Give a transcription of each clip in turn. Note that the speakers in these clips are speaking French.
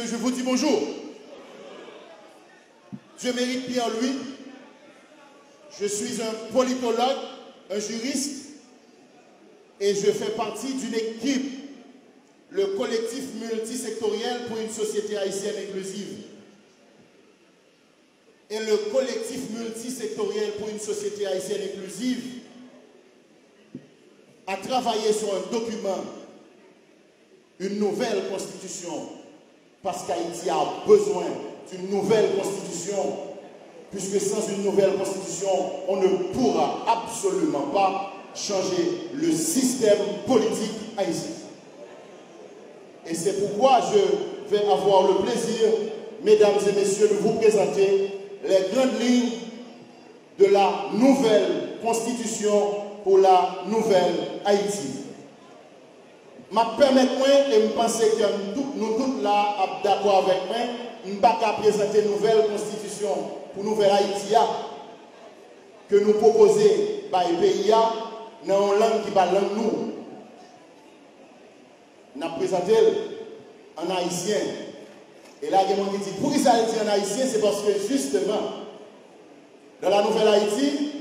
messieurs, je vous dis bonjour. Dieu mérite bien lui. Je suis un politologue, un juriste, et je fais partie d'une équipe, le collectif multisectoriel pour une société haïtienne inclusive. Et le collectif multisectoriel pour une société haïtienne inclusive a travaillé sur un document, une nouvelle constitution, parce qu'Haïti a besoin d'une nouvelle constitution, puisque sans une nouvelle constitution, on ne pourra absolument pas changer le système politique haïtien. Et c'est pourquoi je vais avoir le plaisir, mesdames et messieurs, de vous présenter les grandes lignes de la nouvelle constitution pour la nouvelle Haïti. Je permettez-moi et je pense que nous tous là d'accord avec moi, je ne vais pas présenter une nouvelle constitution pour nouvelle Haïti que nous proposons par les pays dans une langue qui parle nous. Nous avons présenté en haïtien. Et là, il y a des gens qui disent, pour qui ça dit en haïtien, c'est parce que justement, dans la nouvelle Haïti,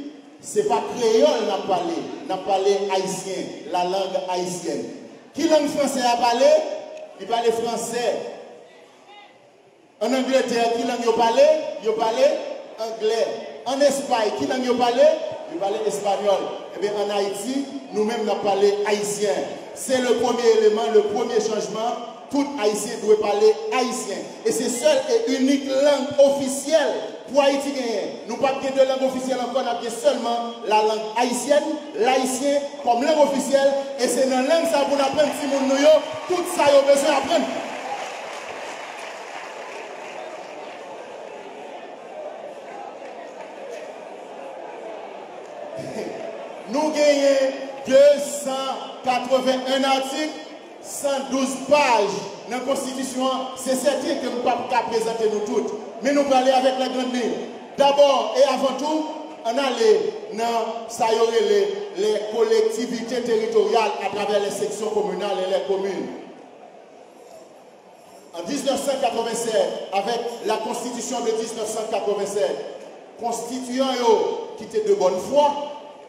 ce n'est pas créole qu'on a parlé, on a parlé haïtien, la langue haïtienne. Qui langue française a parlé? Il parle français. En Angleterre, qui langue il parle? Il parle anglais. En Espagne, qui langue il parle? Il parle espagnol. Et bien en Haïti, nous-mêmes nous parlons haïtien. C'est le premier élément, le premier changement. Tout haïtien doit parler haïtien. Et c'est seule et unique langue officielle pour Haïti gagner. Nous n'avons pas de langue officielle encore, nous avons seulement la langue haïtienne, l'haïtien comme langue officielle. Et c'est dans la langue ça pour nous apprendre si nous tout ça nous avons besoin d'apprendre. Nous gagnons 281 articles, 112 pages dans la Constitution. C'est certain que nous ne pouvons pas présenter nous toutes. Mais nous parlons avec la grande ligne. D'abord et avant tout, on a les collectivités territoriales à travers les sections communales et les communes. En 1987, avec la Constitution de 1987, constituant qui était de bonne foi,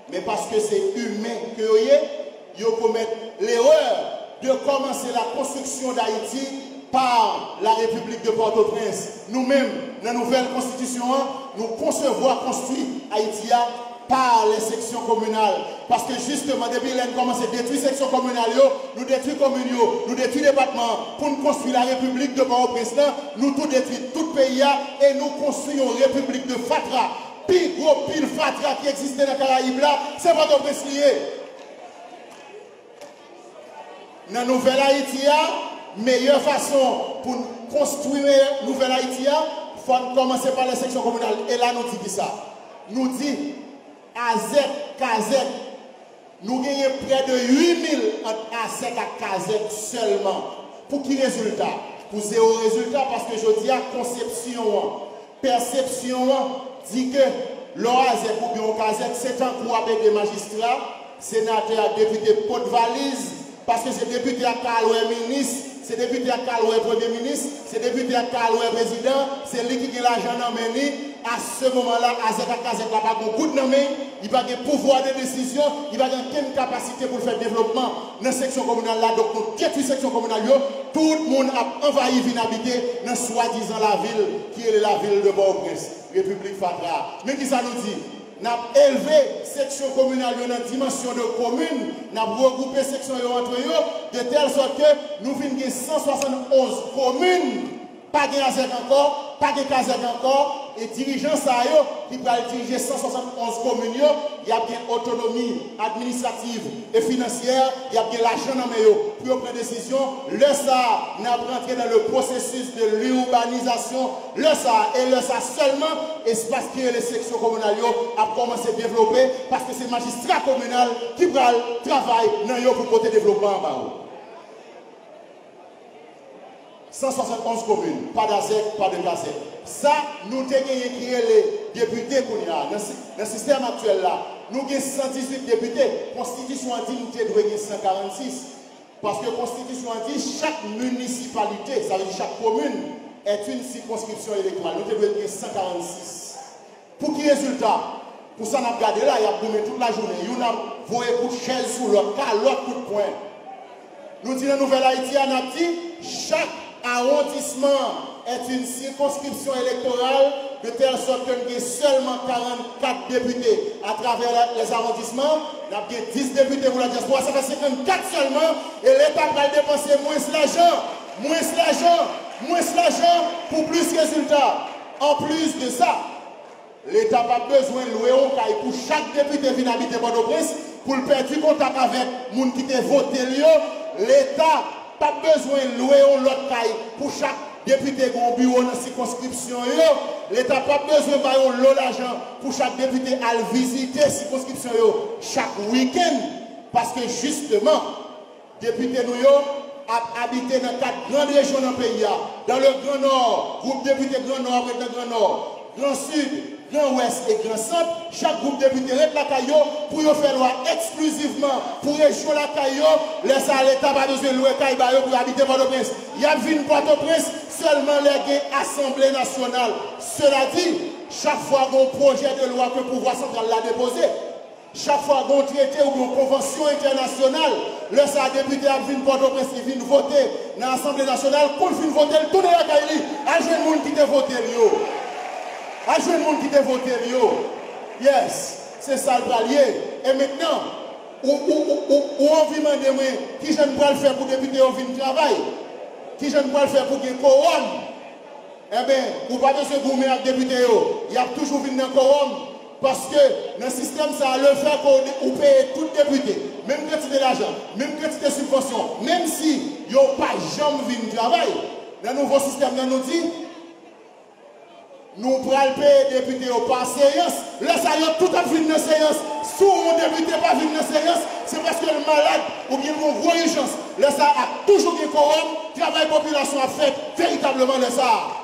mais parce que c'est humain que vous commettez l'erreur de commencer la construction d'Haïti par la République de Port-au-Prince. Nous-mêmes, dans la nouvelle constitution, nous concevons construire Haïti par les sections communales. Parce que justement, depuis qu'on commence à détruire les sections communales, nous détruisons les communes, nous détruisons les départements. Pour nous construire la République de Port-au-Prince, nous tout détruisons tout le pays et nous construisons une République de Fatra. Puis gros pile Fatra qui existait dans les Caraïbes, c'est Port-au-Prince lié. Dans la nouvelle Haïti, meilleure façon pour construire la nouvelle Haïti, il faut commencer par les sections communales. Et là, nous disons ça. Nous disons, AZEC, KAZEC, nous gagnons près de 8000 entre AZEC et KAZEC seulement. Pour qui résultat? Pour zéro résultat, parce que je dis à conception, perception, dit que l'AZEC ou bien KAZEC, c'est un coup avec des magistrats, sénateurs, députés, pot de valise. Parce que c'est député à Kaloué ministre, c'est député à Kaloué premier ministre, c'est député à Kaloué président, c'est lui qui a l'argent dans le main. À ce moment-là, AZEC n'a pas de coup de main, il n'a pas de pouvoir de décision, il n'a pas de capacité pour faire développement dans la section communale là. Donc, nous détruisons la section communale, tout le monde a envahi vient habiter dans soi-disant la ville qui est la ville de Port-au-Prince, République Fatra. Mais qui ça nous dit? Nous avons élevé la section communale dans la dimension de commune, nous avons regroupé la section entre eux, de telle sorte que nous finissons 171 communes, pas de AZEC encore, pas de KAZEC encore, et dirigeants qui vont diriger 171 communes, il y a bien autonomie administrative et financière, il y a bien l'argent dans les mains pour prendre des décisions. Le SA n'a pas rentré dans le processus de l'urbanisation, le SA et le SA seulement, espace qui est les sections communales a commencé à développer parce que c'est le magistrat communal qui va travailler dans le pour porter développement en bas. 171 communes, pas d'AZEC, pas de KAZEC. Ça, nous avons gagné qui est les députés qu'on a. Dans le système actuel là, nous avons 118 députés. La Constitution a dit que nous devons 146. Parce que la Constitution dit chaque municipalité, ça veut dire chaque commune, est une circonscription électorale. Nous devons être 146. Pour qui résultat? Pour ça, on a regardé là, il y a boumé toute la journée. Il y a voyé coup de chaise sous l'autre, l'autre coup de poing. Nous disons, la Nouvelle-Haïti, on a dit, chaque arrondissement est une circonscription électorale de telle sorte que nous avons seulement 44 députés à travers les arrondissements. Nous avons 10 députés pour la diaspora, ça fait 54 seulement. Et l'État va dépenser moins l'argent pour plus de résultats. En plus de ça, l'État n'a pas besoin de louer un caille pour chaque député qui vient habiter Port-au-Prince pour le perdre contact avec les gens qui ont voté. L'État n'a pas besoin de louer un autre caille pour chaque député qui a un bureau dans la circonscription. L'État n'a pas besoin de lot d'argent pour chaque député à visiter la circonscription chaque week-end. Parce que justement, députés nous habité dans 4 grandes régions dans le pays. Dans le Grand Nord, groupe député Grand Nord, dans le Grand Nord, Grand Sud, Grand Ouest et Grand Centre, chaque groupe député reste la Caillot pour faire loi exclusivement pour région la Caillot. Laisse à l'État pas besoin de louer Caillot pour habiter Port-au-Prince. Il y a vu Port-au-Prince seulement légué Assemblée nationale. Cela dit, chaque fois qu'on projet de loi que le pouvoir central l'a déposé, chaque fois qu'on traité ou une convention internationale, le député a vu Port-au-Prince qui vient voter dans l'Assemblée nationale, pour venir voter, tout le monde a joué le monde qui a voté. A joué le monde qui a voté. Yes, c'est ça le palier. Et maintenant, où on vient demander qui je ne peux le faire pour député au fin de travail, qui je ne peux le faire pour qu'il quorum. Eh bien, vous n'avez pas besoin de gouverner avec député. Il y a toujours venu dans le quorum. Parce que dans le système, ça a le fait qu'on paye tout député, même quantité d'argent, même quantité de subvention, même si ils n'ont pas jamais vu de travail, dans le nouveau système, nous dit, nous prenons payer député par séance. Là, ça y est, tout à fait dans séance. Si mon député pas venu dans séance, c'est parce que le malade ou bien une grosse urgence. Là, ça a toujours été quorum, travail population a fait véritablement le ça.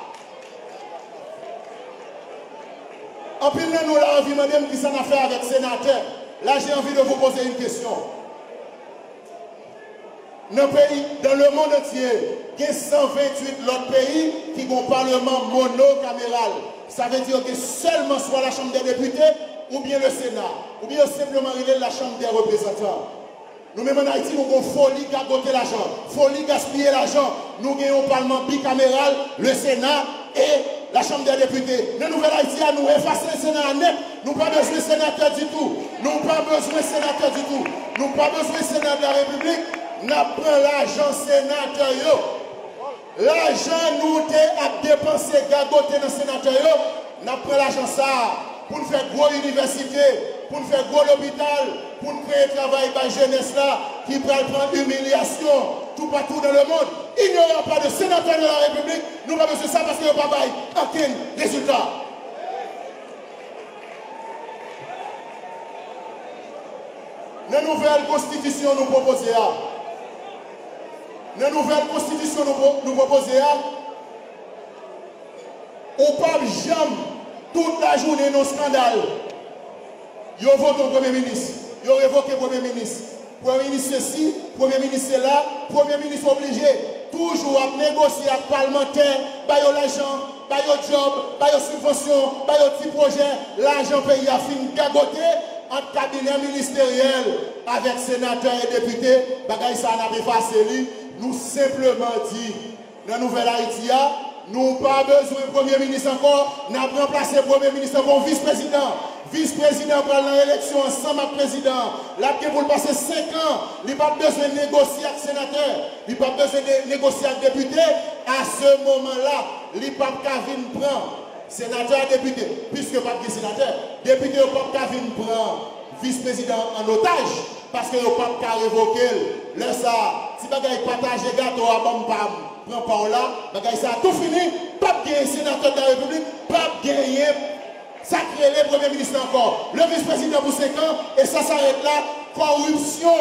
En plus, nous avons envie de demander qui s'en a fait avec le sénateur. Là, j'ai envie de vous poser une question. Dans le monde entier, il y a 128 autres pays qui ont un parlement monocaméral. Ça veut dire que seulement soit la Chambre des députés, ou bien le Sénat, ou bien simplement la Chambre des représentants. Nous-mêmes en Haïti, nous avons folie gagoter l'argent, folie gaspiller l'argent. Nous avons un parlement bicaméral, le Sénat et la Chambre des députés. Dans Nouvelle-Haïti, nous effacer le Sénat net. Nous n'avons pas besoin de sénateur du tout. Nous n'avons pas besoin de sénateur du tout. Nous n'avons pas besoin de Sénat de la République. Nous prenons l'argent sénateur. L'argent nous a dépensé, gagoté dans le sénateur. Nous prenons l'argent ça pour nous faire gros université, pour nous faire gros l'hôpital, pour nous créer travail par jeunesse là, qui peut prendre humiliation tout partout dans le monde. Il n'y aura pas de sénateur de la République. Nous n'avons pas besoin de ça parce qu'il n'y a pas aucun résultat. La nouvelle constitution nous propose la nouvelle constitution nous propose au pape jamais toute la journée nos scandales. Ils votent au Premier ministre, ils ont révoqué le Premier ministre. Premier ministre ceci, Premier ministre là, Premier ministre obligé, toujours à négocier avec les parlementaires, bailler l'argent, bailler le job, bailler subvention, bailler petit projet, l'argent payé a fini gagoté entre cabinet ministériel avec sénateurs et députés, bagay ça n'a pas facile. Nous simplement dit, dans la Nouvelle-Haïti, nous n'avons pas besoin de Premier ministre encore, nous avons remplacé le Premier ministre comme vice-président. Vice-président pour l'élection ensemble avec le président. Là, pour le passer 5 ans, il n'a pas besoin de négocier avec le sénateur, il n'a pas besoin de négocier avec le député. À ce moment-là, il n'a pas de prendre sénateur et député, puisque pas de sénateur, député n'a pas de prendre vice-président en otage, parce qu'il n'a pas de révoquer. Là, ça, si vous avez partagé gâteau à bon pam, prend pas là, ça a tout fini, pas de sénateur de la République, pas de gagner. Sacré le Premier ministre encore, le vice-président pour 5 ans, et ça s'arrête là. Corruption,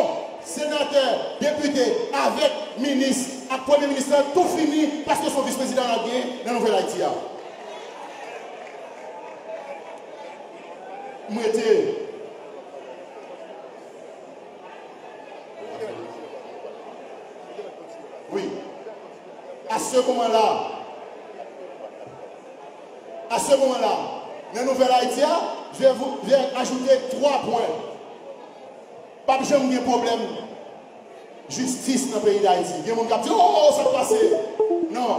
sénateur, député, avec ministre, avec Premier ministre, tout fini parce que son vice-président a gagné dans la Nouvelle-Haïti. moment-là, dans la nouvelle Haïti, je vais ajouter 3 points. Pas jamais de problème. Justice dans le pays d'Haïti. Il y a des gens qui disent, oh, ça va passer. Non.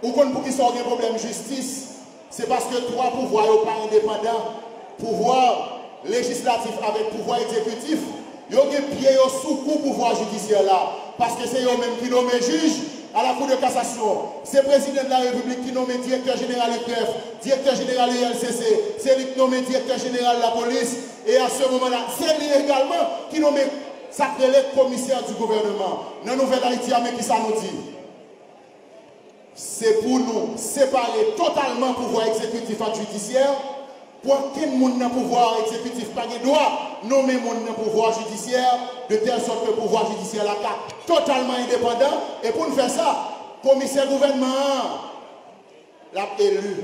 Ou pour qui sont un problème de justice, c'est parce que 3 pouvoirs sont pas indépendants. Pouvoir législatif avec pouvoir exécutif, ils ont des pieds sous coup pouvoir judiciaire là. Parce que c'est eux-mêmes qui nomment juge à la Cour de cassation. C'est le président de la République qui nomme directeur général IPF, directeur général ILCC, c'est lui qui nomme directeur général de la police. Et à ce moment-là, c'est lui également qui nomme sacré commissaire du gouvernement. Dans la Nouvelle Haïti, mais qui ça nous dit? C'est pour nous séparer totalement le pouvoir exécutif et judiciaire. Pour qu'un monde dans le pouvoir exécutif pas de droit, nommer le monde dans le pouvoir judiciaire, de telle sorte que le pouvoir judiciaire est totalement indépendant. Et pour nous faire ça, le commissaire gouvernement l'a élu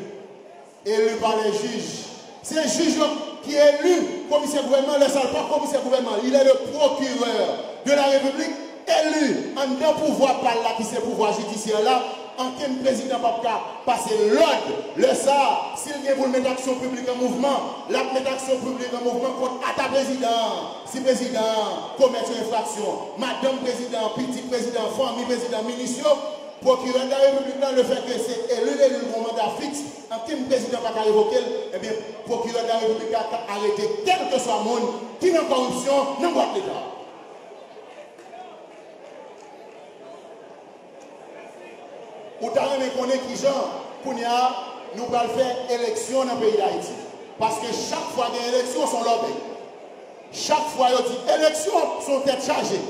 par les juges. C'est le juge qui est élu, commissaire gouvernement, le seul pas commissaire gouvernement, il est le procureur de la République élu en d'un pouvoir par là qui c'est le pouvoir judiciaire là. En quel président pas passer l'ordre, le ça, s'il vient pour mettre action publique en mouvement, la mettre action publique en mouvement contre à ta président, si président commet une infraction, madame président, petit président, famille président, ministre, procureur de la République, le fait que c'est élu le mandat fixe, en quel président pas révoquer, eh bien, procureur de la République a arrêté quel que soit le monde qui n'a pas corruption, n'a pas l'État. Ou t'as même connaît qui genre, pour nous allons faire élection dans le pays d'Haïti. Parce que chaque fois qu'il y a une élection, sont lobby. Chaque fois qu'il y a une élection, sont tête chargées.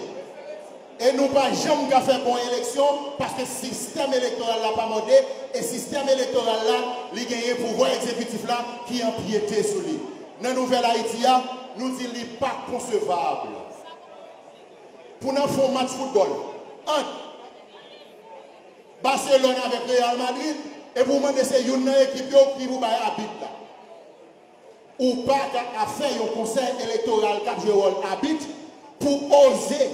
Et nous pas jamais faire pour une élection parce que le système électoral n'a pas modé et le système électoral là, il y a un pouvoir exécutif là qui empiète sur lui. Dans la nouvelle Haïti, nous disons qu'il n'est pas concevable. Pour nous faire un match football, Barcelone avec Real Madrid, et pour demander c'est une équipe qui vous habite là. Ou pas à faire un conseil électoral qui joue habite pour oser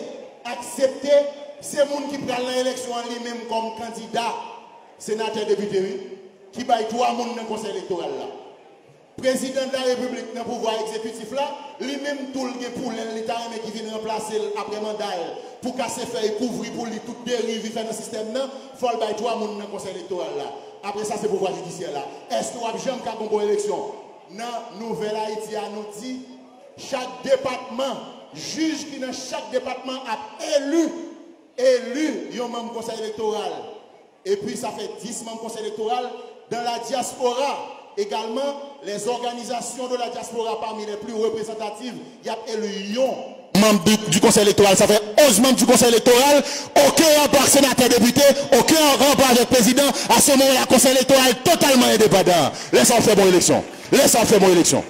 accepter ces gens qui prennent l'élection en lui-même comme candidat, sénateur député, qui baillent 3 personnes dans le conseil électoral là. Président de la République dans le pouvoir exécutif là, lui-même tout le pour l'État qui vient remplacer après mandat pour casser faire couvrir pour lui toute dérive faire dans le système là, il faut bailler 3 personnes dans le conseil électoral là. Après ça c'est le pouvoir judiciaire là. Est-ce qu'on a jamais qu'à une élection? Dans Nouvelle Haïti nous dit chaque département, juge qui dans chaque département a élu un membre du conseil électoral. Et puis ça fait 10 membres du conseil électoral dans la diaspora. Également, les organisations de la diaspora parmi les plus représentatives, il y a élu un membre du conseil électoral. Ça fait 11 membres du conseil électoral. Aucun rapport sénateur député, aucun rapport avec le président. À ce moment-là, le conseil électoral totalement indépendant. Laissons faire bonne élection. Laissons faire bonne élection.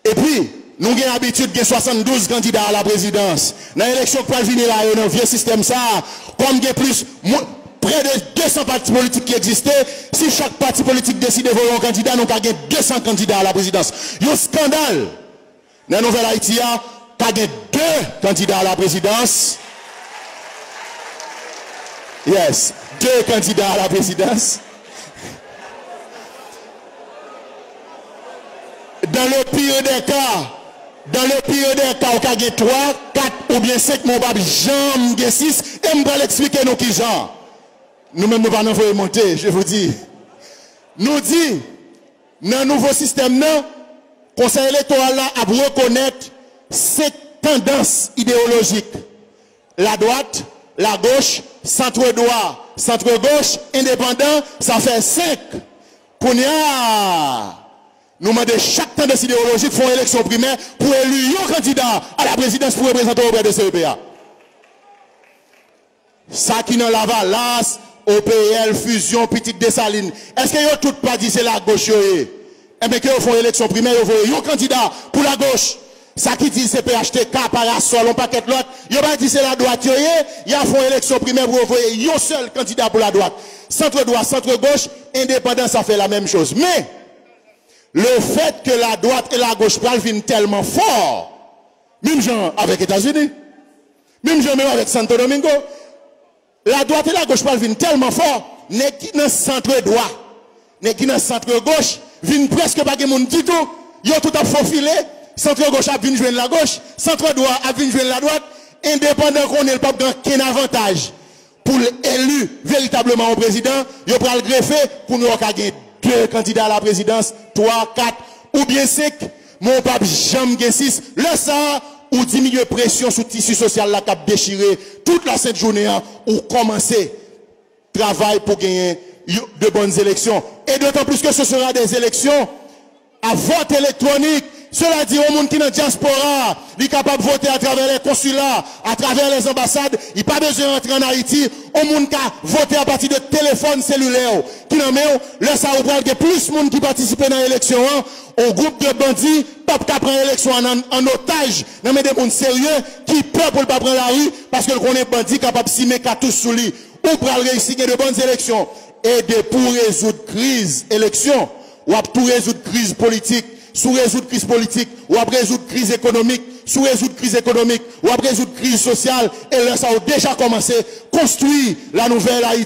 Et puis, nous avons l'habitude de 72 candidats à la présidence. Dans l'élection qui va venir là, dans le vieux système, ça, comme il y a plus. Près de 200 partis politiques qui existaient, si chaque parti politique décide de voter un candidat, nous avons 200 candidats à la présidence. Il y a un scandale. Dans la Nouvelle Haïti, il y a 2 candidats à la présidence. Yes, 2 candidats à la présidence. Dans le pire des cas, on a 3, 4 ou bien 5, mon babi, j'en 6, et je vais l'expliquer nous qui genre. Nous-mêmes, nous ne pouvons pas monter, je vous dis. Nous dit, dans le nouveau système, le conseil électoral a reconnaître 5 tendances idéologiques. La droite, la gauche, centre-droit, centre-gauche, indépendant, ça fait 5. Pour nous demandons chaque tendance idéologique font élection primaire pour élire un candidat à la présidence pour représenter auprès de CEPA. Ça qui dans la Valence, OPL, Fusion, Petite Dessalines. Est-ce que vous tout pas dit c'est la gauche? Eh bien, que vous font élection primaire, vous voyez un candidat pour la gauche. Ça qui dit c'est PHTK, Parasol, on paquet l'autre. Vous pas dit c'est la droite, il y a font élection primaire pour vous voyez un seul candidat pour la droite. Centre droit, centre gauche, indépendant, ça fait la même chose. Mais, le fait que la droite et la gauche viennent tellement fort, même gens avec les États-Unis, même gens même avec Santo Domingo, la droite et la gauche viennent tellement fort, n'est qui dans le centre droit, n'est qui dans le centre gauche, viennent presque pas de monde du tout, ils ont tout à faufilé, centre gauche a venu joindre la gauche, centre droit a venu joindre la droite, indépendant qu'on ait pas qu'un avantage pour l'élu véritablement au président, il va le greffer pour nous gagner 2 candidats à la présidence, 3, 4 ou bien 5, mon pape Jean 6, le ça ou diminuer pression sur le tissu social la cap déchiré toute la cette journée ou commencer travail pour gagner de bonnes élections et d'autant plus que ce sera des élections à vote électronique. Cela dit au monde qui est dans la diaspora, il est capable de voter à travers les consulats, à travers les ambassades, il n'a pas besoin d'entrer en Haïti, au monde qui a voté à partir de téléphone cellulaire, qui n'a même, là ça va y plus de monde qui participe dans l'élection, au groupe de bandits, pas qu'à prendre l'élection en otage, non mais des gens sérieux, qui peur pour ne pas prendre la rue, parce que qu'on est bandit capable de s'y mettre tous sous lui, ou pour réussir de bonnes élections, et pour résoudre crise élection, ou pour résoudre crise politique, sous résoudre crise politique, ou après résoudre crise économique, sous résoudre crise économique, ou après résoudre crise sociale, et là ça a déjà commencé, construire la nouvelle Haïti.